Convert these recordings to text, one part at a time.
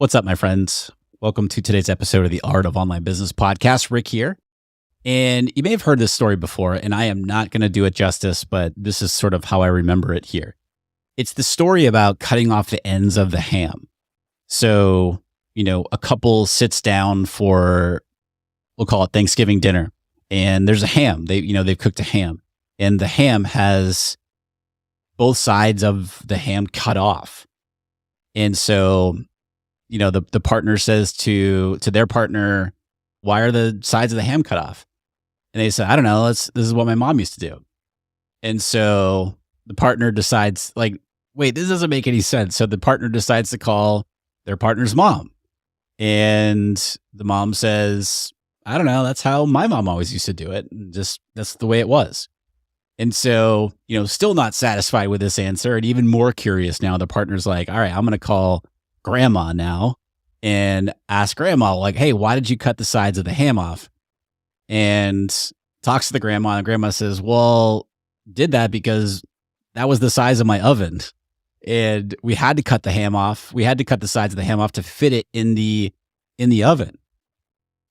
What's up, my friends? Welcome to today's episode of the Art of Online Business podcast. Rick here. And you may have heard this story before, and I am not going to do it justice, but this is sort of how I remember it here. It's the story about cutting off the ends of the ham. So, a couple sits down for, we'll call it Thanksgiving dinner, and there's a ham. They've cooked a ham, and the ham has both sides of the ham cut off. And so, the partner says to their partner, "Why are the sides of the ham cut off?" And they say, "I don't know. This is what my mom used to do." And so the partner decides, wait, this doesn't make any sense. So the partner decides to call their partner's mom. And the mom says, "I don't know. That's how my mom always used to do it. And just that's the way it was." And so, still not satisfied with this answer and even more curious now, the partner's like, "All right, I'm going to call grandma now and ask grandma, hey, why did you cut the sides of the ham off?" And talks to the grandma, and grandma says, "Well, did that because that was the size of my oven. And we had to cut the ham off. We had to cut the sides of the ham off to fit it in the oven."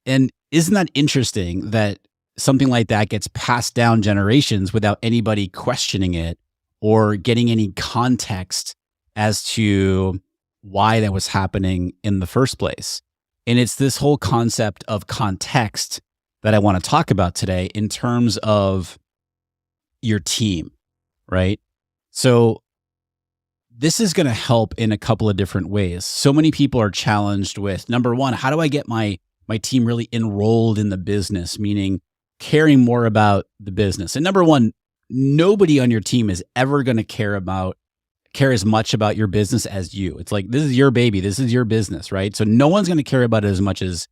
And isn't that interesting that something like that gets passed down generations without anybody questioning it or getting any context as to why that was happening in the first place? And it's this whole concept of context that I want to talk about today in terms of your team, right? So this is going to help in a couple of different ways. So many people are challenged with, number one, how do I get my team really enrolled in the business, meaning caring more about the business? And number one, nobody on your team is ever going to care as much about your business as you. It's like, this is your baby. This is your business, right? So no one's going to care about it as much as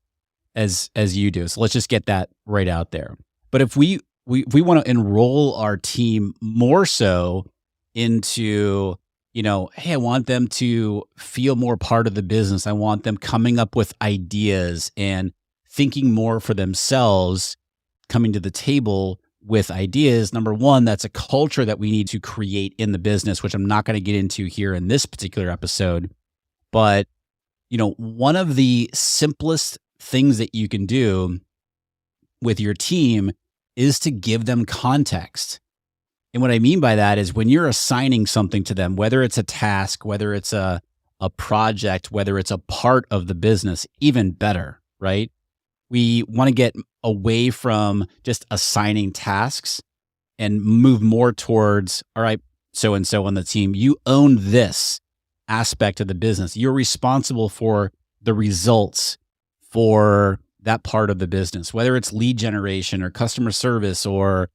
you do. So let's just get that right out there. But if we want to enroll our team more so into, hey, I want them to feel more part of the business. I want them coming up with ideas and thinking more for themselves, coming to the table with ideas. Number one, that's a culture that we need to create in the business, which I'm not going to get into here in this particular episode. But, one of the simplest things that you can do with your team is to give them context. And what I mean by that is when you're assigning something to them, whether it's a task, whether it's a project, whether it's a part of the business, even better, right? We want to get away from just assigning tasks and move more towards, all right, so-and-so on the team, you own this aspect of the business. You're responsible for the results for that part of the business, whether it's lead generation or customer service or,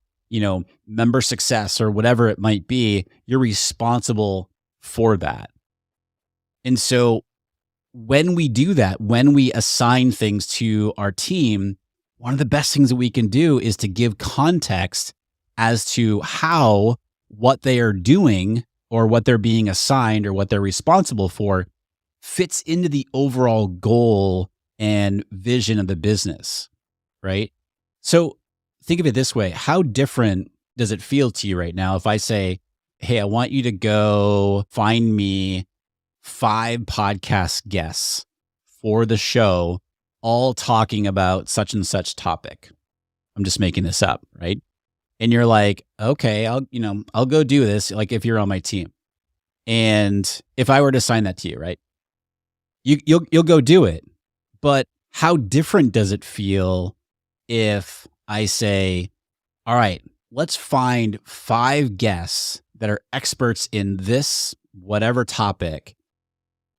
member success or whatever it might be. You're responsible for that. And so when we do that, when we assign things to our team, one of the best things that we can do is to give context as to how what they are doing or what they're being assigned or what they're responsible for fits into the overall goal and vision of the business, right? So think of it this way. How different does it feel to you right now if I say, "Hey, I want you to go find me 5 podcast guests for the show, all talking about such and such topic." I'm just making this up, right? And you're like, "Okay, I'll go do this." Like if you're on my team, and if I were to assign that to you, right? You'll go do it. But how different does it feel if I say, "All right, let's find 5 guests that are experts in this whatever topic,"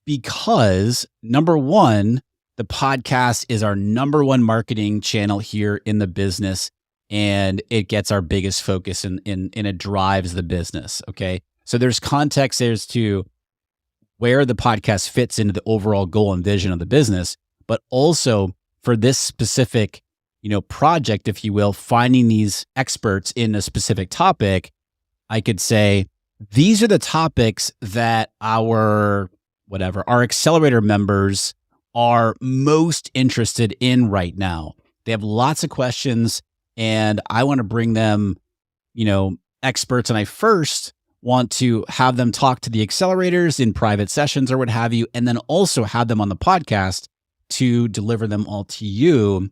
because number one, the podcast is our number one marketing channel here in the business, and it gets our biggest focus and it drives the business. Okay. So there's context as to where the podcast fits into the overall goal and vision of the business, but also for this specific, project, if you will, finding these experts in a specific topic, I could say, these are the topics that our accelerator members are most interested in right now. They have lots of questions and I want to bring them, experts. And I first want to have them talk to the accelerators in private sessions or what have you, and then also have them on the podcast to deliver them all to you.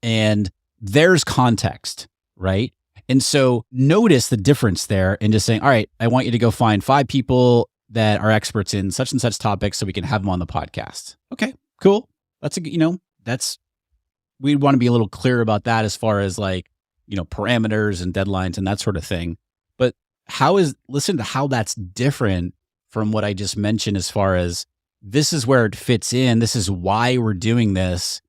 And there's context, right? And so notice the difference there in just saying, all right, I want you to go find 5 people that are experts in such and such topics so we can have them on the podcast. Okay, cool. That's we want to be a little clear about that as far as like, parameters and deadlines and that sort of thing. But listen to how that's different from what I just mentioned as far as this is where it fits in. This is why we're doing this.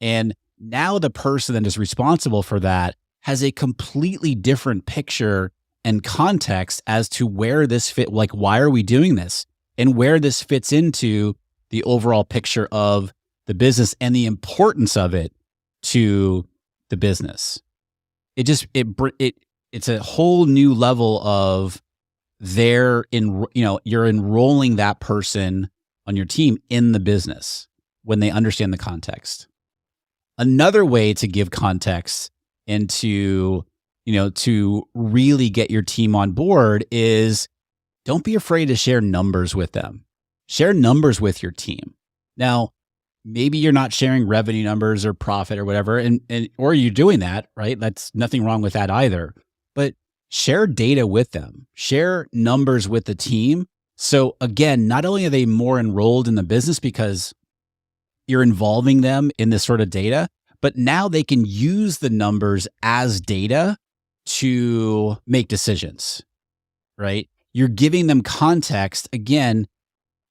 And now the person that is responsible for that has a completely different picture and context as to where this fit, like why are we doing this and where this fits into the overall picture of the business and the importance of it to the business. It's a whole new level of you're enrolling that person on your team in the business when they understand the context. Another way to give context and to really get your team on board is don't be afraid to share numbers with them. Share numbers with your team. Now, maybe you're not sharing revenue numbers or profit or whatever, or you're doing that, right? That's nothing wrong with that either. But share data with them. Share numbers with the team. So again, not only are they more enrolled in the business because you're involving them in this sort of data, but now they can use the numbers as data to make decisions, right? You're giving them context. Again,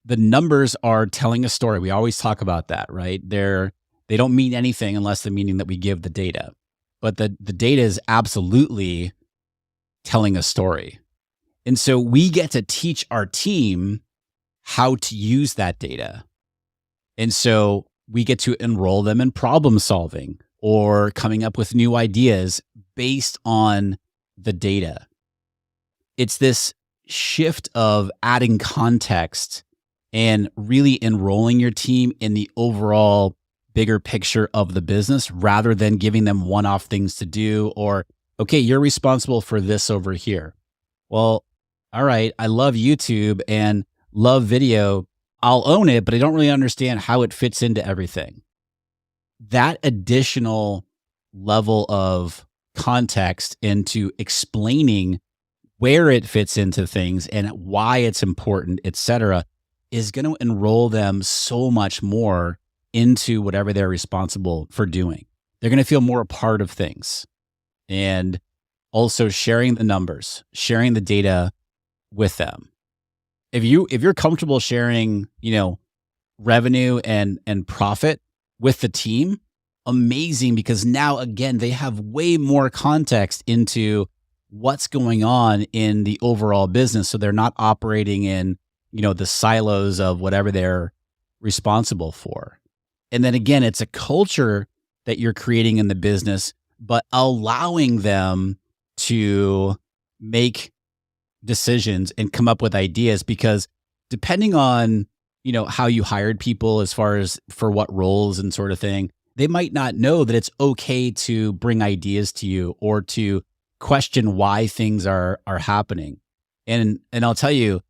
the numbers are telling a story. We always talk about that, right? They don't mean anything unless the meaning that we give the data. But the data is absolutely telling a story. And so we get to teach our team how to use that data. And so we get to enroll them in problem solving or coming up with new ideas based on the data. It's this shift of adding context and really enrolling your team in the overall bigger picture of the business rather than giving them one-off things to do or, okay, you're responsible for this over here. Well, all right, I love YouTube and love video. I'll own it, but I don't really understand how it fits into everything. That additional level of context into explaining where it fits into things and why it's important, et cetera, is going to enroll them so much more into whatever they're responsible for doing. They're going to feel more a part of things. And also sharing the numbers, sharing the data with them. If you're comfortable sharing, revenue and profit with the team, amazing, because now again, they have way more context into what's going on in the overall business. So they're not operating in, the silos of whatever they're responsible for. And then again, it's a culture that you're creating in the business, but allowing them to make decisions and come up with ideas, because depending on, how you hired people as far as for what roles and sort of thing, they might not know that it's okay to bring ideas to you or to question why things are happening. And I'll tell you,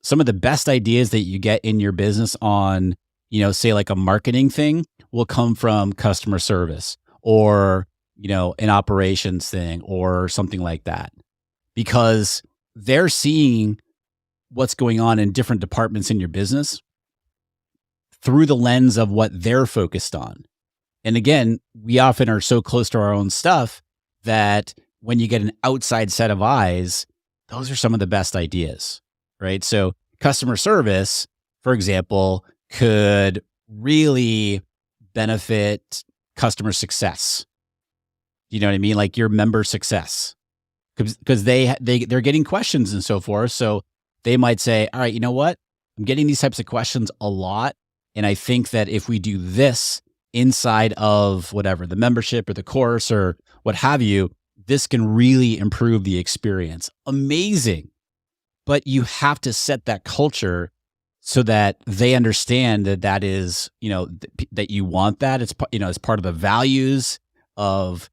some of the best ideas that you get in your business on, say like a marketing thing will come from customer service or, an operations thing or something like that, because they're seeing what's going on in different departments in your business through the lens of what they're focused on. And again, we often are so close to our own stuff that when you get an outside set of eyes, those are some of the best ideas, right? So customer service, for example, could really benefit customer success. You know what I mean? Like your member success, because they're getting questions and so forth. So they might say, all right, you know what? I'm getting these types of questions a lot. And I think that if we do this inside of whatever, the membership or the course or what have you, this can really improve the experience. Amazing. But you have to set that culture so that they understand that is, that you want that. It's, it's part of the values of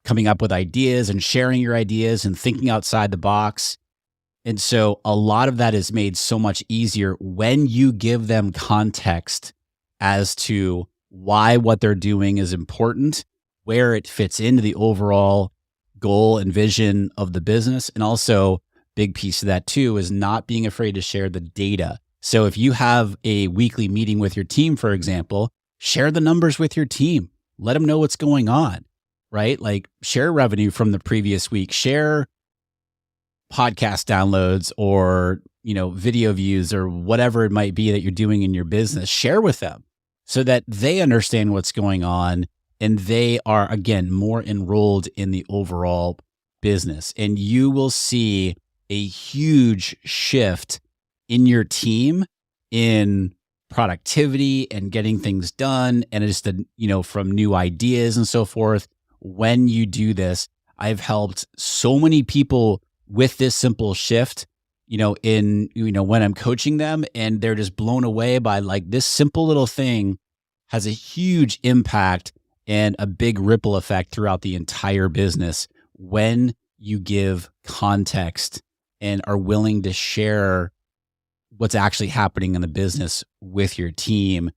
coming up with ideas and sharing your ideas and thinking outside the box. And so a lot of that is made so much easier when you give them context as to why what they're doing is important, where it fits into the overall goal and vision of the business. And also, big piece of that too is not being afraid to share the data. So if you have a weekly meeting with your team, for example, share the numbers with your team. Let them know what's going on, right? Like share revenue from the previous week, share podcast downloads or, video views or whatever it might be that you're doing in your business, share with them so that they understand what's going on and they are, again, more enrolled in the overall business. And you will see a huge shift in your team in productivity and getting things done. And it's from new ideas and so forth. When you do this, I've helped so many people with this simple shift, when I'm coaching them, and they're just blown away by like this simple little thing has a huge impact and a big ripple effect throughout the entire business when you give context and are willing to share what's actually happening in the business with your team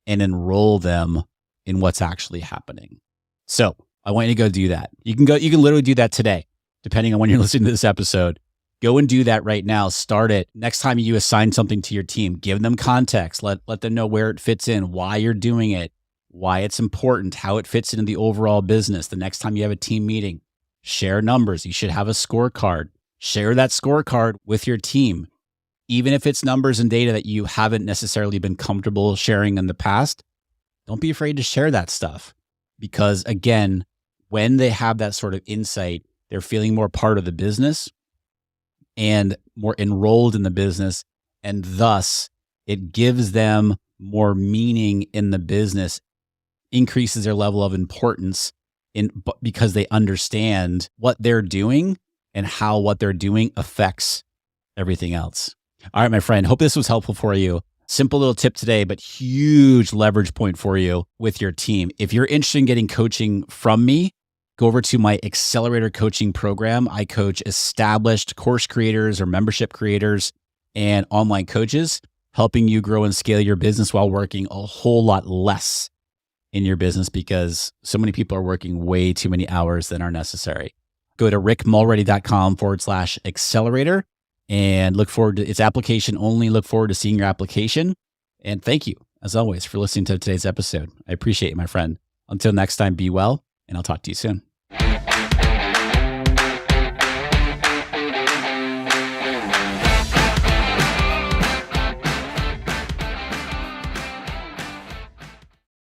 and enroll them in what's actually happening. So I want you to go do that. You can literally do that today, depending on when you're listening to this episode. Go and do that right now. Start it. Next time you assign something to your team, give them context. Let them know where it fits in, why you're doing it, why it's important, how it fits into the overall business. The next time you have a team meeting, share numbers. You should have a scorecard. Share that scorecard with your team. Even if it's numbers and data that you haven't necessarily been comfortable sharing in the past, don't be afraid to share that stuff. Because again, when they have that sort of insight, they're feeling more part of the business and more enrolled in the business. And thus, it gives them more meaning in the business, increases their level of importance because they understand what they're doing and how what they're doing affects everything else. All right, my friend, hope this was helpful for you. Simple little tip today, but huge leverage point for you with your team. If you're interested in getting coaching from me, go over to my accelerator coaching program. I coach established course creators or membership creators and online coaches, helping you grow and scale your business while working a whole lot less in your business because so many people are working way too many hours than are necessary. Go to rickmulready.com/accelerator and look forward to it's application only. Look forward to seeing your application. And thank you, as always, for listening to today's episode. I appreciate you, my friend. Until next time, be well, and I'll talk to you soon.